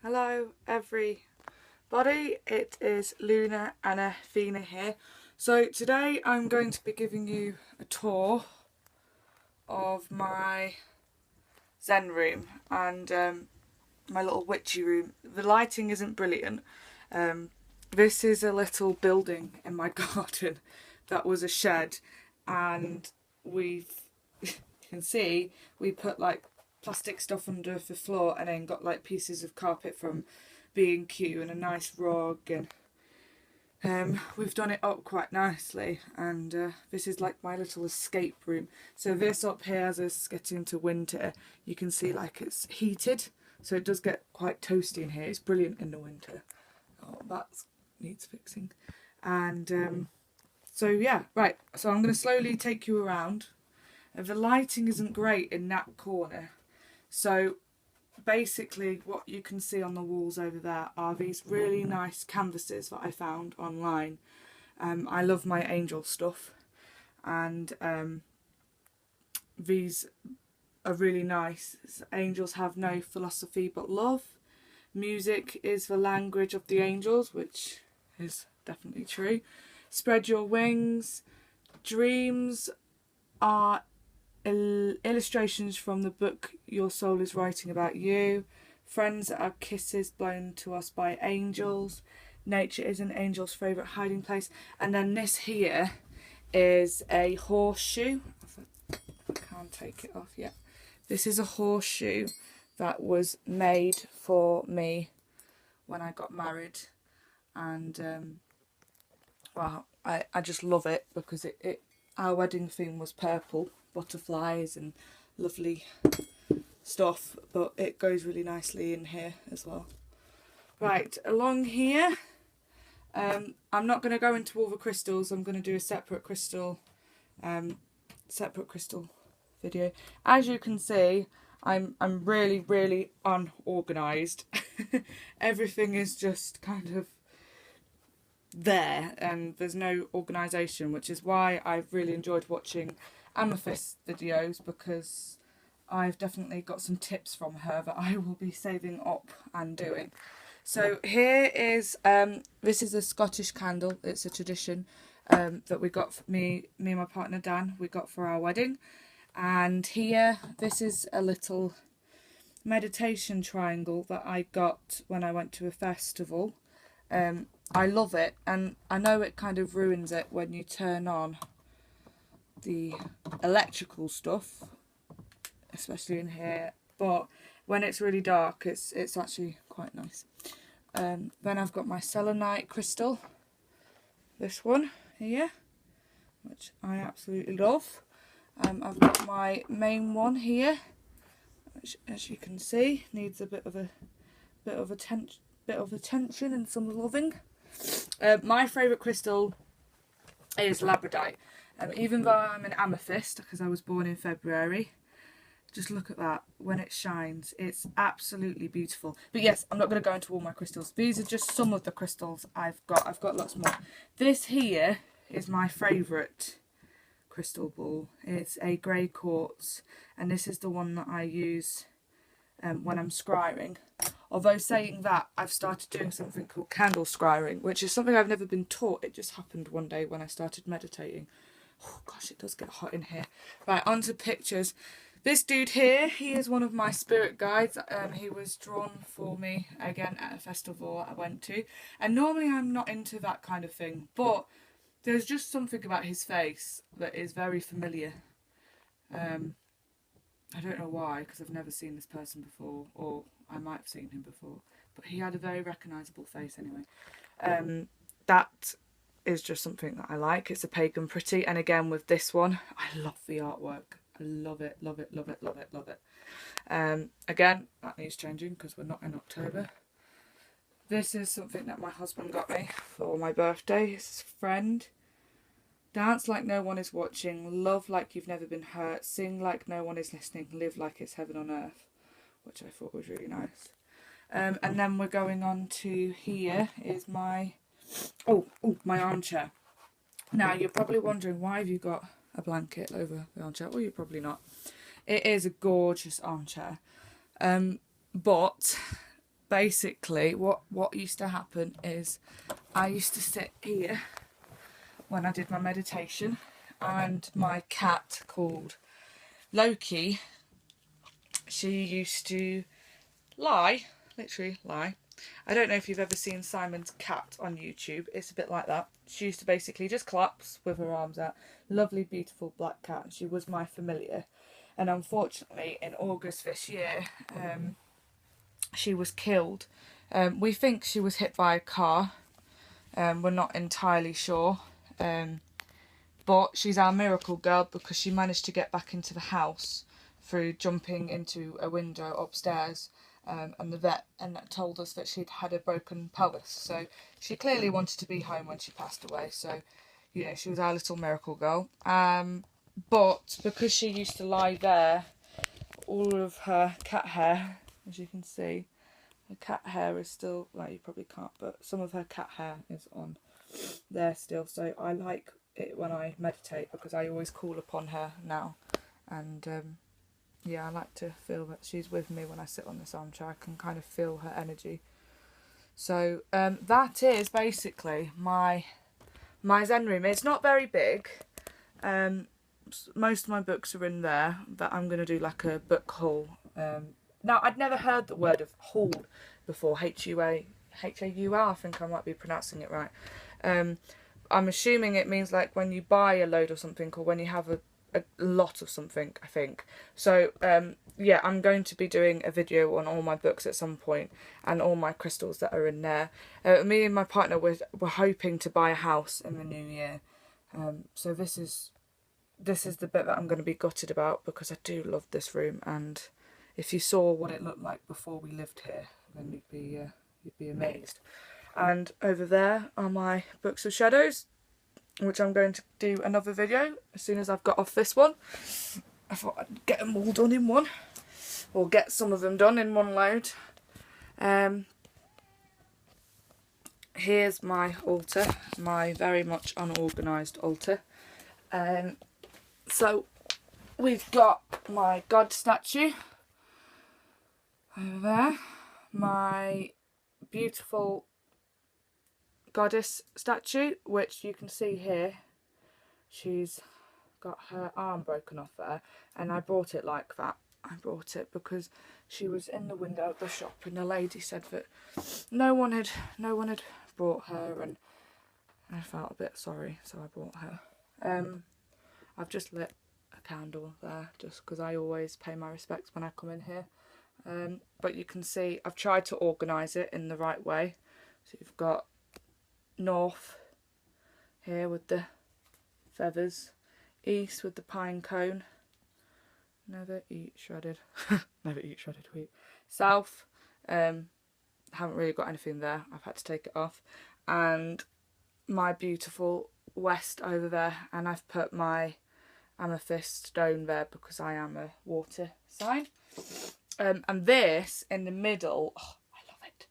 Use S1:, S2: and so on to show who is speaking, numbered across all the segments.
S1: Hello everybody, it is Luna Anna Fina here. So today I'm going to be giving you a tour of my Zen room and my little witchy room. The lighting isn't brilliant. This is a little building in my garden that was a shed, and you can see we put like plastic stuff under the floor and then got like pieces of carpet from B&Q and a nice rug, and we've done it up quite nicely, and this is like my little escape room. So this up here, as it's getting into winter, you can see like it's heated, so it does get quite toasty in here. It's brilliant in the winter. Oh, that needs fixing. And so yeah, right, so I'm going to slowly take you around. The lighting isn't great in that corner, so basically what you can see on the walls over there are these really nice canvases that I found online. I love my angel stuff, and these are really nice. Angels have no philosophy but love. Music is the language of the angels, which is definitely true. Spread your wings. Dreams are illustrations from the book your soul is writing about you. Friends are kisses blown to us by angels. Nature is an angel's favourite hiding place. And then this here is a horseshoe. I can't take it off yet. This is a horseshoe that was made for me when I got married, and well, I just love it because our wedding theme was purple, butterflies and lovely stuff, but it goes really nicely in here as well. Right, along here, I'm not going to go into all the crystals. I'm going to do a separate crystal video. As you can see, I'm really unorganised. Everything is just kind of there, and there's no organisation, which is why I've really enjoyed watching Amethyst videos, because I've definitely got some tips from her that I will be saving up and doing. So here is this is a Scottish candle. It's a tradition that we got for me and my partner Dan, we got for our wedding. And here, this is a little meditation triangle that I got when I went to a festival. I love it, and I know it kind of ruins it when you turn on the electrical stuff, especially in here, but when it's really dark, it's actually quite nice. Then I've got my selenite crystal, this one here, which I absolutely love. I've got my main one here, which, as you can see, needs a bit of attention and some loving. My favourite crystal is labradorite. Even though I'm an amethyst, because I was born in February, just look at that when it shines. It's absolutely beautiful. But yes, I'm not going to go into all my crystals. These are just some of the crystals I've got. I've got lots more. This here is my favourite crystal ball. It's a grey quartz, and this is the one that I use when I'm scrying. Although saying that, I've started doing something called candle scrying, which is something I've never been taught. It just happened one day when I started meditating. Oh gosh, it does get hot in here. Right, on to pictures. This dude here, he is one of my spirit guides. He was drawn for me again at a festival I went to, and normally I'm not into that kind of thing, but there's just something about his face that is very familiar. I don't know why, because I've never seen this person before, or I might have seen him before, but he had a very recognisable face anyway. That is just something that I like. It's a pagan pretty, and again with this one, I love the artwork. I love it, love it, love it, love it, love it. Again, that needs changing because we're not in October. This is something that my husband got me for my birthday. His friend. Dance like no one is watching, love like you've never been hurt, sing like no one is listening, live like it's heaven on earth, which I thought was really nice. And then we're going on to here is my my armchair. Now you're probably wondering, why have you got a blanket over the armchair? Well, you're probably not. It is a gorgeous armchair, but basically what used to happen is I used to sit here when I did my meditation, and my cat called Loki, she used to lie, literally lie. I don't know if you've ever seen Simon's cat on YouTube. It's a bit like that. She used to basically just collapse with her arms out. Lovely, beautiful black cat. She was my familiar. And unfortunately, in August this year, she was killed. We think she was hit by a car. We're not entirely sure. But she's our miracle girl because she managed to get back into the house through jumping into a window upstairs. And the vet told us that she'd had a broken pelvis. So she clearly wanted to be home when she passed away. So, you know, she was our little miracle girl. But because she used to lie there, all of her cat hair, as you can see, her cat hair is still, well, you probably can't, but some of her cat hair is on there still. So I like it when I meditate because I always call upon her now. And yeah, I like to feel that she's with me when I sit on this armchair. I can kind of feel her energy. So that is basically my Zen room. It's not very big. Most of my books are in there, but I'm going to do like a book haul. Now, I'd never heard the word of haul before, H-A-U-L, I think I might be pronouncing it right. I'm assuming it means like when you buy a load of something or when you have a lot of something, I think. So, yeah, I'm going to be doing a video on all my books at some point and all my crystals that are in there. Me and my partner were hoping to buy a house in the new year. So this is the bit that I'm going to be gutted about because I do love this room, and if you saw what it looked like before we lived here, then you'd be amazed. And over there are my books of shadows, which I'm going to do another video as soon as I've got off this one. I thought I'd get them all done in one, or get some of them done in one load. Here's my altar, my very much unorganised altar. So we've got my God statue over there, my beautiful goddess statue, which you can see here. She's got her arm broken off there, and I brought it like that. I brought it because she was in the window of the shop, and the lady said that no one had brought her, and I felt a bit sorry, so I brought her. I've just lit a candle there just because I always pay my respects when I come in here. But you can see I've tried to organise it in the right way. So you've got north here with the feathers, east with the pine cone, never eat shredded, never eat shredded wheat, south, haven't really got anything there, I've had to take it off, and my beautiful west over there, and I've put my amethyst stone there because I am a water sign. And this in the middle, oh, I love it.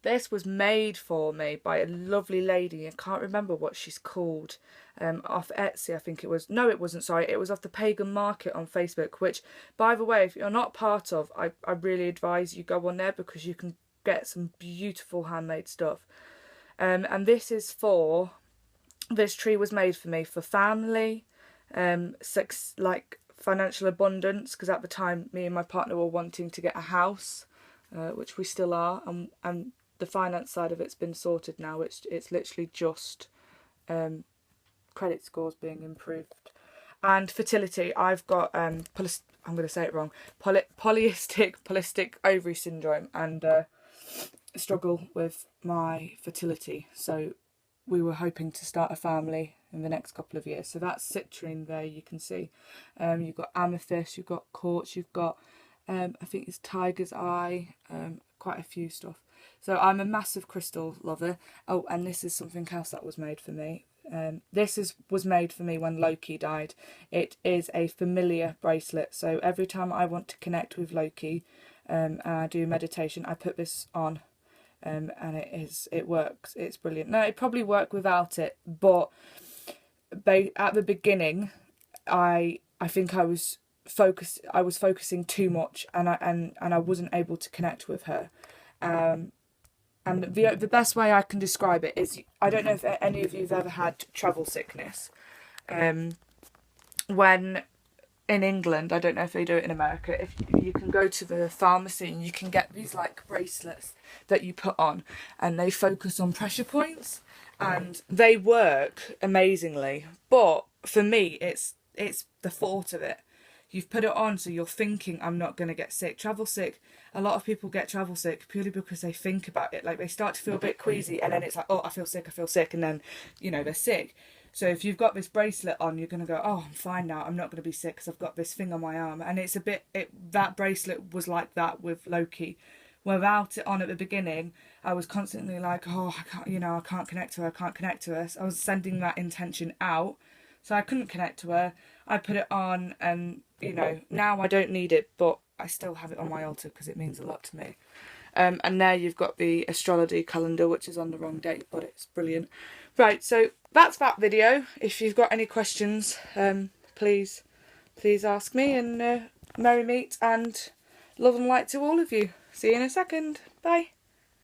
S1: This was made for me by a lovely lady. I can't remember what she's called. Off Etsy, I think it was. No, it wasn't, sorry. It was off the Pagan Market on Facebook, which, by the way, if you're not part of, I really advise you go on there because you can get some beautiful handmade stuff. And this is for, this tree was made for me for family, like financial abundance, because at the time me and my partner were wanting to get a house, which we still are, and the finance side of it's been sorted now. It's literally just credit scores being improved, and fertility. I've got I'm going to say it wrong, polycystic ovary syndrome, and struggle with my fertility, so we were hoping to start a family in the next couple of years. So that's citrine there, you can see. You've got amethyst, you've got quartz, you've got I think it's tiger's eye, quite a few stuff. So I'm a massive crystal lover. Oh, and this is something else that was made for me. Was made for me when Loki died. It is a familiar bracelet, so every time I want to connect with Loki and I do meditation, I put this on. And it works. It's brilliant. No, it probably worked without it, but at the beginning, I think I was focusing too much, and I wasn't able to connect with her. And the best way I can describe it is, I don't know if any of you have ever had travel sickness. When in England, I don't know if they do it in America, if you can go to the pharmacy and you can get these like bracelets that you put on, and they focus on pressure points, and they work amazingly. But for me, it's the thought of it. You've put it on, so you're thinking, I'm not going to get sick. Travel sick, a lot of people get travel sick purely because they think about it. Like, they start to feel a bit queasy, and then it's like, oh, I feel sick, and then, you know, they're sick. So if you've got this bracelet on, you're going to go, oh, I'm fine now, I'm not going to be sick because I've got this thing on my arm. And it's a bit, that bracelet was like that with Loki. Without it on at the beginning, I was constantly like, oh, I can't connect to her. So I was sending that intention out. So I couldn't connect to her. I put it on, and, you know, now I don't need it, but I still have it on my altar because it means a lot to me. And there you've got the astrology calendar, which is on the wrong date, but it's brilliant. Right, so that's that video. If you've got any questions, please ask me, and merry meet and love and light to all of you. See you in a second. Bye.